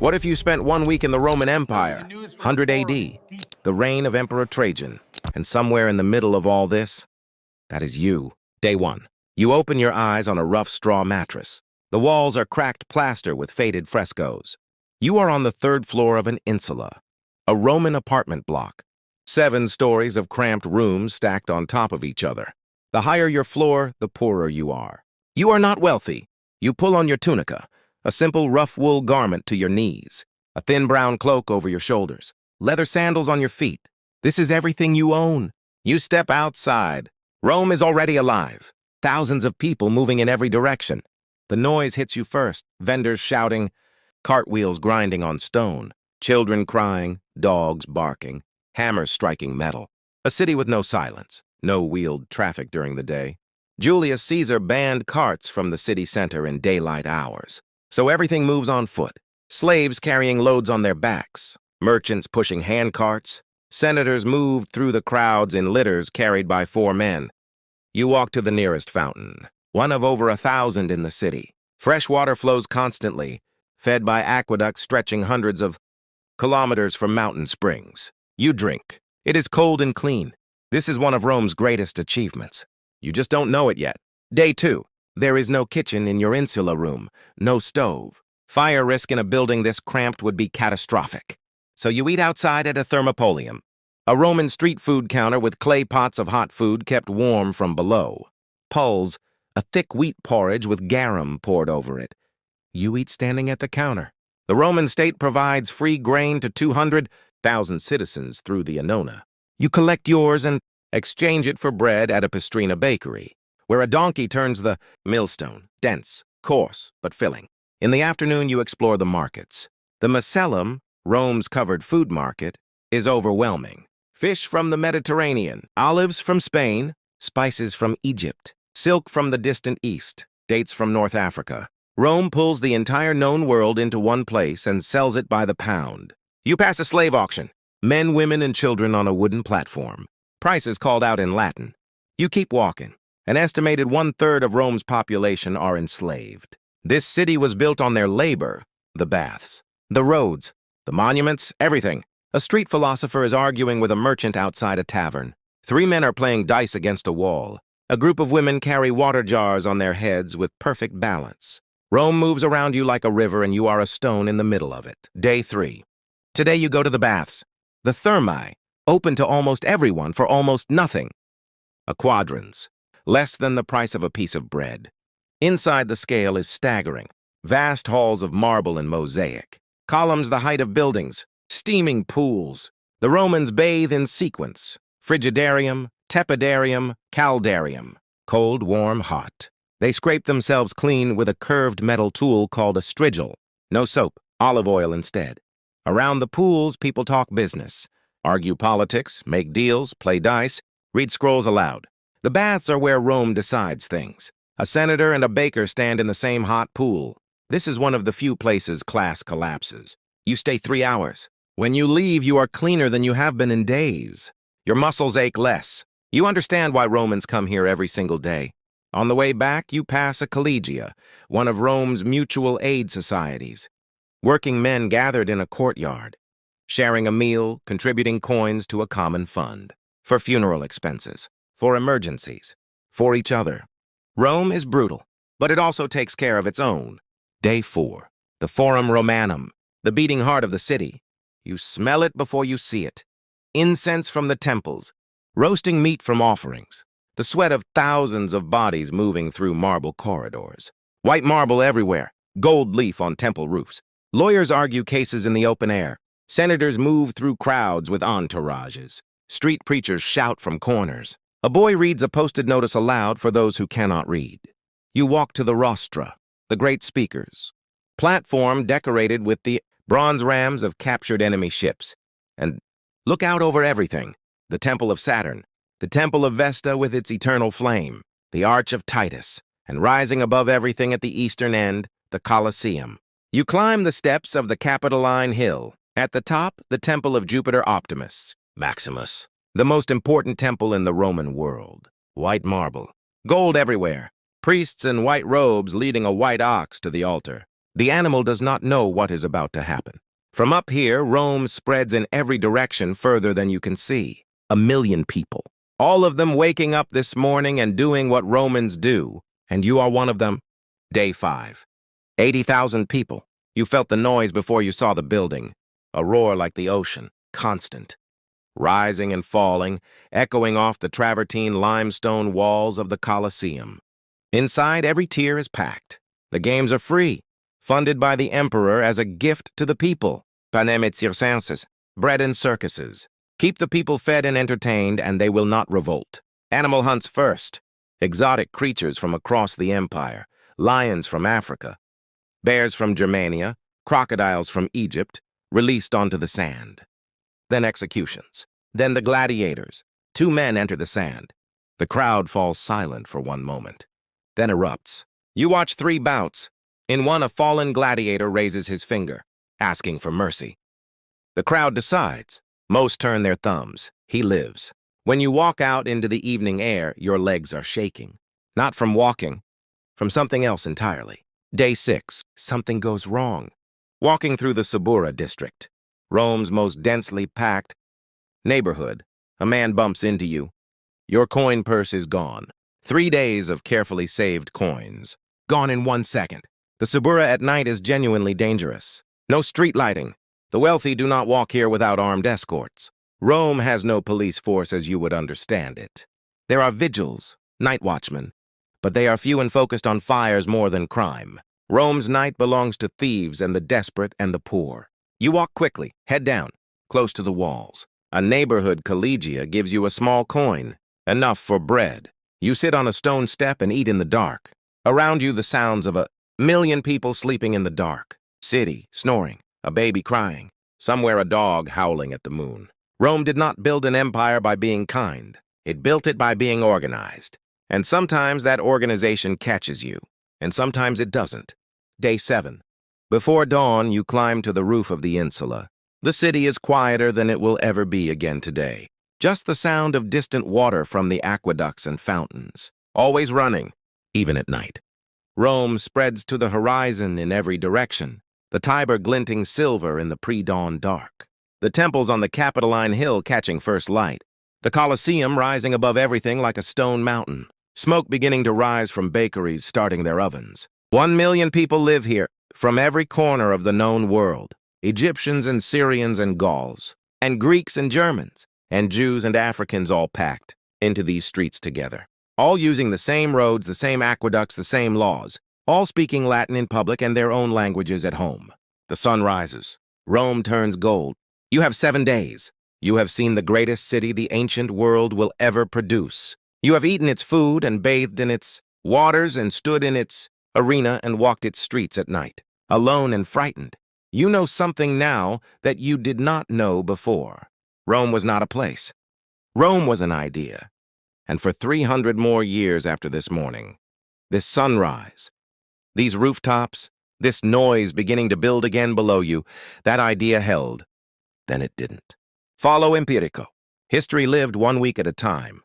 What if you spent 1 week in the Roman Empire, 100 AD, the reign of Emperor Trajan, and somewhere in the middle of all this, that is you. Day 1. You open your eyes on a rough straw mattress. The walls are cracked plaster with faded frescoes. You are on the 3rd floor of an insula, a Roman apartment block. 7 stories of cramped rooms stacked on top of each other. The higher your floor, the poorer you are. You are not wealthy. You pull on your tunica, a simple rough wool garment to your knees, a thin brown cloak over your shoulders, leather sandals on your feet. This is everything you own. You step outside. Rome is already alive. Thousands of people moving in every direction. The noise hits you first, vendors shouting, cartwheels grinding on stone, children crying, dogs barking, hammers striking metal. A city with no silence, no wheeled traffic during the day. Julius Caesar banned carts from the city center in daylight hours. So everything moves on foot. Slaves carrying loads on their backs, merchants pushing hand carts, senators moved through the crowds in litters carried by 4 men. You walk to the nearest fountain, one of over 1,000 in the city. Fresh water flows constantly, fed by aqueducts stretching hundreds of kilometers from mountain springs. You drink. It is cold and clean. This is one of Rome's greatest achievements. You just don't know it yet. Day 2. There is no kitchen in your insula room, no stove. Fire risk in a building this cramped would be catastrophic. So you eat outside at a thermopolium, a Roman street food counter with clay pots of hot food kept warm from below. Pulse, a thick wheat porridge with garum poured over it. You eat standing at the counter. The Roman state provides free grain to 200,000 citizens through the annona. You collect yours and exchange it for bread at a Pastrina bakery, where a donkey turns the millstone, dense, coarse, but filling. In the afternoon, you explore the markets. The Macellum, Rome's covered food market, is overwhelming. Fish from the Mediterranean, olives from Spain, spices from Egypt, silk from the distant east, dates from North Africa. Rome pulls the entire known world into one place and sells it by the pound. You pass a slave auction. Men, women, and children on a wooden platform. Prices called out in Latin. You keep walking. An estimated 1/3 of Rome's population are enslaved. This city was built on their labor, the baths, the roads, the monuments, everything. A street philosopher is arguing with a merchant outside a tavern. 3 men are playing dice against a wall. A group of women carry water jars on their heads with perfect balance. Rome moves around you like a river and you are a stone in the middle of it. Day 3. Today you go to the baths. The thermae, open to almost everyone for almost nothing. A quadrans, less than the price of a piece of bread. Inside the scale is staggering. Vast halls of marble and mosaic. Columns the height of buildings. Steaming pools. The Romans bathe in sequence. Frigidarium, tepidarium, caldarium. Cold, warm, hot. They scrape themselves clean with a curved metal tool called a strigil. No soap, olive oil instead. Around the pools, people talk business. Argue politics, make deals, play dice, read scrolls aloud. The baths are where Rome decides things. A senator and a baker stand in the same hot pool. This is one of the few places class collapses. You stay 3 hours. When you leave, you are cleaner than you have been in days. Your muscles ache less. You understand why Romans come here every single day. On the way back, you pass a collegia, one of Rome's mutual aid societies. Working men gathered in a courtyard, sharing a meal, contributing coins to a common fund. For funeral expenses, for emergencies, for each other. Rome is brutal, but it also takes care of its own. Day 4. The Forum Romanum, the beating heart of the city. You smell it before you see it. Incense from the temples, roasting meat from offerings, the sweat of thousands of bodies moving through marble corridors. White marble everywhere, gold leaf on temple roofs. Lawyers argue cases in the open air. Senators move through crowds with entourages. Street preachers shout from corners. A boy reads a posted notice aloud for those who cannot read. You walk to the rostra, the great speakers. Platform decorated with the bronze rams of captured enemy ships. And look out over everything. The Temple of Saturn, the Temple of Vesta with its eternal flame, the Arch of Titus, and rising above everything at the eastern end, the Colosseum. You climb the steps of the Capitoline Hill. At the top, the Temple of Jupiter Optimus, Maximus, the most important temple in the Roman world. White marble, gold everywhere, priests in white robes leading a white ox to the altar. The animal does not know what is about to happen. From up here, Rome spreads in every direction further than you can see. 1,000,000 people. All of them waking up this morning and doing what Romans do, and you are one of them. Day 5. 80,000 people. You felt the noise before you saw the building. A roar like the ocean, constant. Rising and falling, echoing off the travertine limestone walls of the Colosseum. Inside, every tier is packed. The games are free, funded by the emperor as a gift to the people. Panem et circenses, bread and circuses. Keep the people fed and entertained, and they will not revolt. Animal hunts first. Exotic creatures from across the empire. Lions from Africa. Bears from Germania. Crocodiles from Egypt. Released onto the sand. Then executions. Then the gladiators. 2 men enter the sand. The crowd falls silent for one moment. Then erupts. You watch 3 bouts. In one, a fallen gladiator raises his finger, asking for mercy. The crowd decides. Most turn their thumbs. He lives. When you walk out into the evening air, your legs are shaking. Not from walking, from something else entirely. Day 6. Something goes wrong. Walking through the Subura district, Rome's most densely packed neighborhood, a man bumps into you. Your coin purse is gone. 3 days of carefully saved coins. Gone in 1 second. The Subura at night is genuinely dangerous. No street lighting. The wealthy do not walk here without armed escorts. Rome has no police force as you would understand it. There are vigils, night watchmen, but they are few and focused on fires more than crime. Rome's night belongs to thieves and the desperate and the poor. You walk quickly, head down, close to the walls. A neighborhood collegia gives you a small coin, enough for bread. You sit on a stone step and eat in the dark. Around you, the sounds of 1,000,000 people sleeping in the dark. City, snoring, a baby crying, somewhere a dog howling at the moon. Rome did not build an empire by being kind. It built it by being organized. And sometimes that organization catches you, and sometimes it doesn't. Day 7. Before dawn, you climb to the roof of the insula. The city is quieter than it will ever be again today. Just the sound of distant water from the aqueducts and fountains, always running, even at night. Rome spreads to the horizon in every direction, the Tiber glinting silver in the pre-dawn dark. The temples on the Capitoline Hill catching first light. The Colosseum rising above everything like a stone mountain. Smoke beginning to rise from bakeries starting their ovens. 1,000,000 people live here, from every corner of the known world. Egyptians and Syrians and Gauls, and Greeks and Germans, and Jews and Africans all packed into these streets together. All using the same roads, the same aqueducts, the same laws. All speaking Latin in public and their own languages at home. The sun rises. Rome turns gold. You have 7 days. You have seen the greatest city the ancient world will ever produce. You have eaten its food and bathed in its waters and stood in its arena and walked its streets at night, alone and frightened. You know something now that you did not know before. Rome was not a place. Rome was an idea. And for 300 more years after this morning, this sunrise, these rooftops, this noise beginning to build again below you, that idea held. Then it didn't. Follow empirico. History lived 1 week at a time.